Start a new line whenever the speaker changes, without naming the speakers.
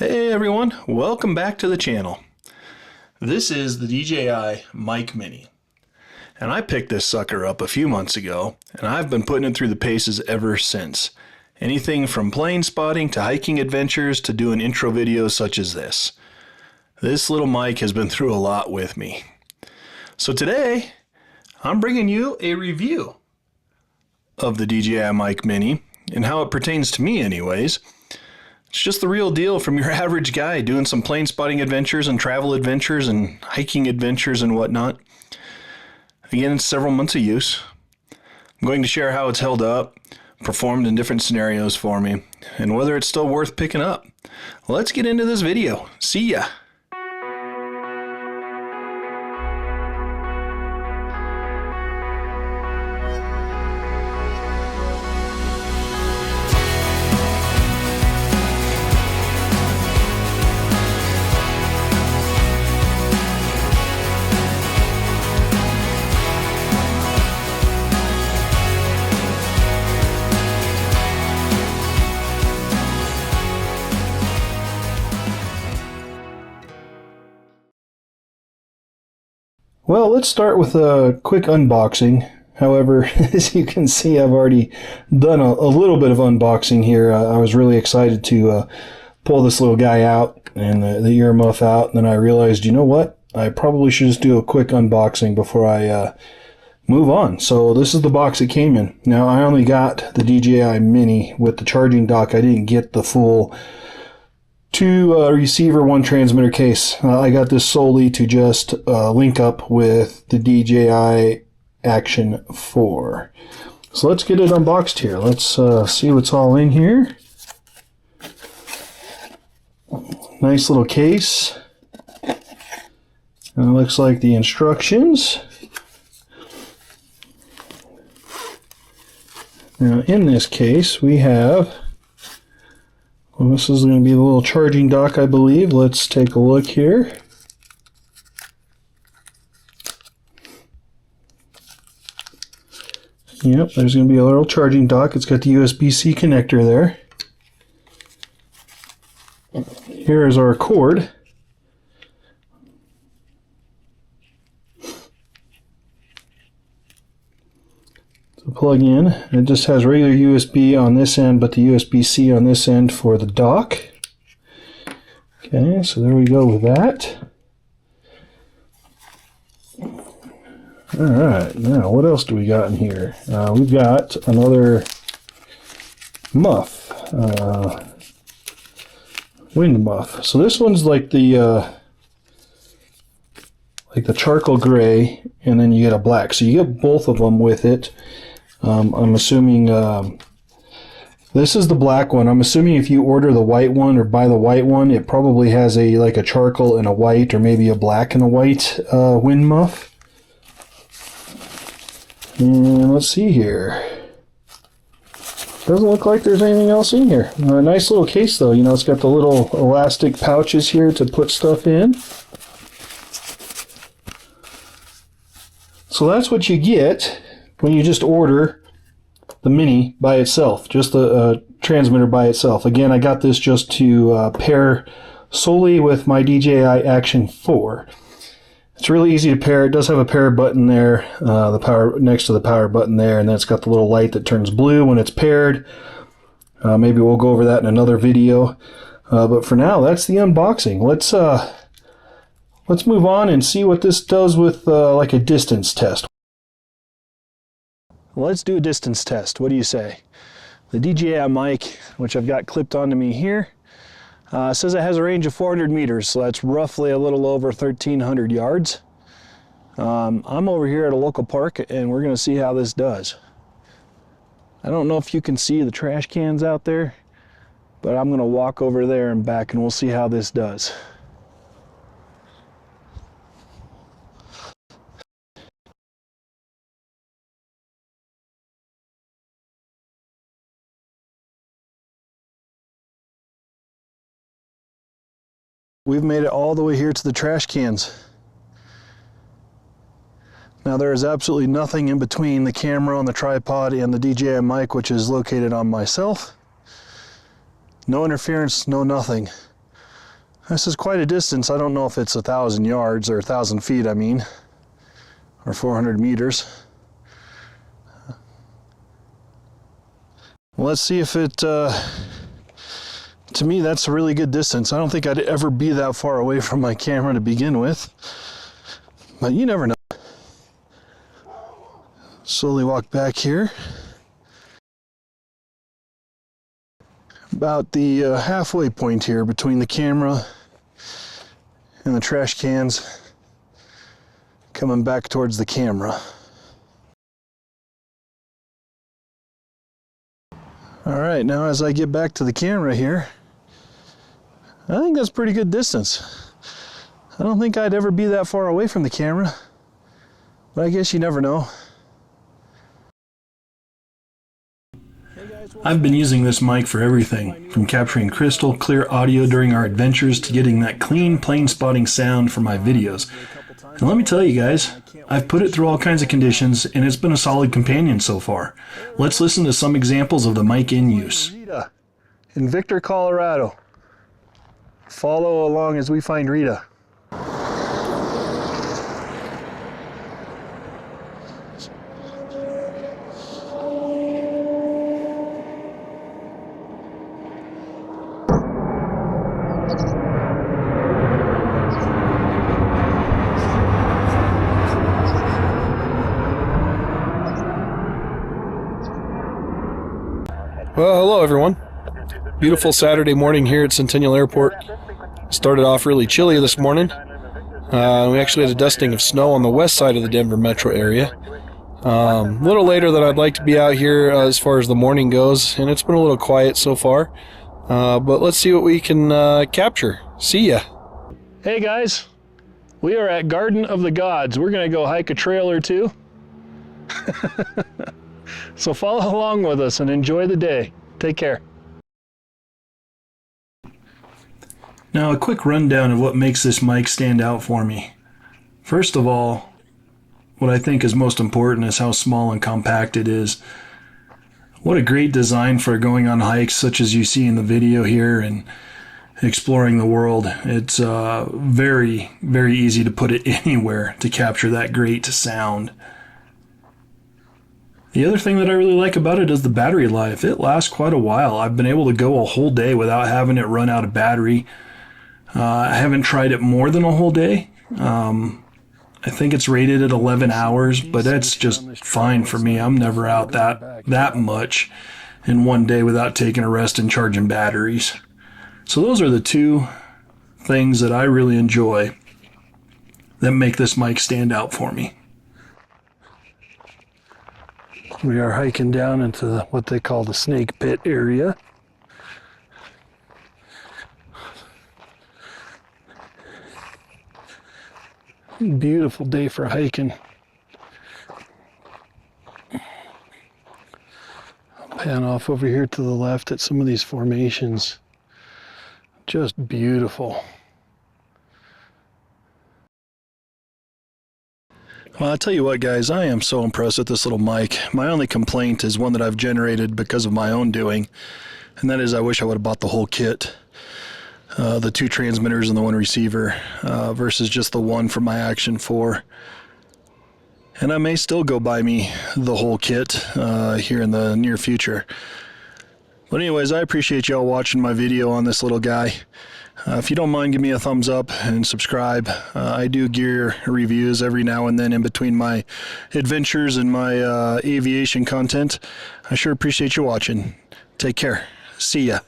Hey everyone, welcome back to the channel. This is the DJI Mic Mini. And I picked this sucker up a few months ago, and I've been putting it through the paces ever since. Anything from plane spotting to hiking adventures to doing intro videos such as this. This little mic has been through a lot with me. So today, I'm bringing you a review of the DJI Mic Mini, and how it pertains to me anyways. It's just the real deal from your average guy doing some plane spotting adventures and travel adventures and hiking adventures and whatnot. Again, it's several months of use. I'm going to share how it's held up, performed in different scenarios for me, and whether it's still worth picking up. Let's get into this video. See ya! Well, let's start with a quick unboxing. However, as you can see, I've already done a little bit of unboxing here. I was really excited to pull this little guy out and the earmuff out, and then I realized, you know what? I probably should just do a quick unboxing before I move on. So this is the box it came in. Now, I only got the DJI Mini with the charging dock. I didn't get the full 2 receiver, 1 transmitter case. I got this solely to just link up with the DJI Action 4. So let's get it unboxed here. Let's see what's all in here. Nice little case. And it looks like the instructions. Now in this case we have, well, this is going to be the little charging dock, I believe. Let's take a look here. Yep, there's going to be a little charging dock. It's got the USB-C connector there. Here is our cord. To plug in, it just has regular USB on this end, but the USB-C on this end for the dock. Okay, so there we go with that. Alright, now what else do we got in here? We've got another muff, wind muff. So this one's like the charcoal gray, and then you get a black. So you get both of them with it. I'm assuming this is the black one. I'm assuming if you order the white one or buy the white one, it probably has like a charcoal and a white, or maybe a black and a white wind muff. And let's see here. Doesn't look like there's anything else in here. Nice little case though. You know, it's got the little elastic pouches here to put stuff in. So that's what you get when you just order the Mini by itself, just the transmitter by itself. Again, I got this just to pair solely with my DJI Action 4. It's really easy to pair. It does have a pair button there, the power next to the power button there, and then it's got the little light that turns blue when it's paired. Maybe we'll go over that in another video. But for now, that's the unboxing. Let's move on and see what this does with like a distance test. Let's do a distance test. What do you say? The DJI mic, which I've got clipped onto me here, says it has a range of 400 meters, so that's roughly a little over 1,300 yards. I'm over here at a local park, and we're going to see how this does. I don't know if you can see the trash cans out there, but I'm going to walk over there and back, and we'll see how this does. We've made it all the way here to the trash cans. Now there is absolutely nothing in between the camera on the tripod and the DJI mic, which is located on myself. No interference, no nothing. This is quite a distance. I don't know if it's 1,000 yards or 1,000 feet, I mean, or 400 meters. Well, let's see if it, to me, that's a really good distance. I don't think I'd ever be that far away from my camera to begin with, but you never know. Slowly walk back here. About the halfway point here between the camera and the trash cans, coming back towards the camera. All right, now as I get back to the camera here, I think that's pretty good distance. I don't think I'd ever be that far away from the camera, but I guess you never know. I've been using this mic for everything, from capturing crystal clear audio during our adventures to getting that clean plane spotting sound for my videos. And let me tell you guys, I've put it through all kinds of conditions and it's been a solid companion so far. Let's listen to some examples of the mic in use. Rita in Victor, Colorado. Follow along as we find Rita.
Well, hello everyone. Beautiful Saturday morning here at Centennial Airport. Started off really chilly this morning. We actually had a dusting of snow on the west side of the Denver metro area. A little later than I'd like to be out here as far as the morning goes, and it's been a little quiet so far. But let's see what we can capture. See ya.
Hey guys, we are at Garden of the Gods. We're gonna go hike a trail or two. So follow along with us and enjoy the day. Take care. Now a quick rundown of what makes this mic stand out for me. First of all, what I think is most important is how small and compact it is. What a great design for going on hikes such as you see in the video here and exploring the world. It's very, very easy to put it anywhere to capture that great sound. The other thing that I really like about it is the battery life. It lasts quite a while. I've been able to go a whole day without having it run out of battery. I haven't tried it more than a whole day. I think it's rated at 11 hours, but that's just fine for me. I'm never out that much in one day without taking a rest and charging batteries. So those are the two things that I really enjoy that make this mic stand out for me. We are hiking down into what they call the snake pit area. Beautiful day for hiking. I'll pan off over here to the left at some of these formations. Just beautiful. Well, I'll tell you what, guys, I am so impressed with this little mic. My only complaint is one that I've generated because of my own doing, and that is I wish I would have bought the whole kit. The two transmitters and the one receiver versus just the one for my Action 4. And I may still go buy me the whole kit here in the near future. But anyways, I appreciate y'all watching my video on this little guy. If you don't mind, give me a thumbs up and subscribe. I do gear reviews every now and then in between my adventures and my aviation content. I sure appreciate you watching. Take care. See ya.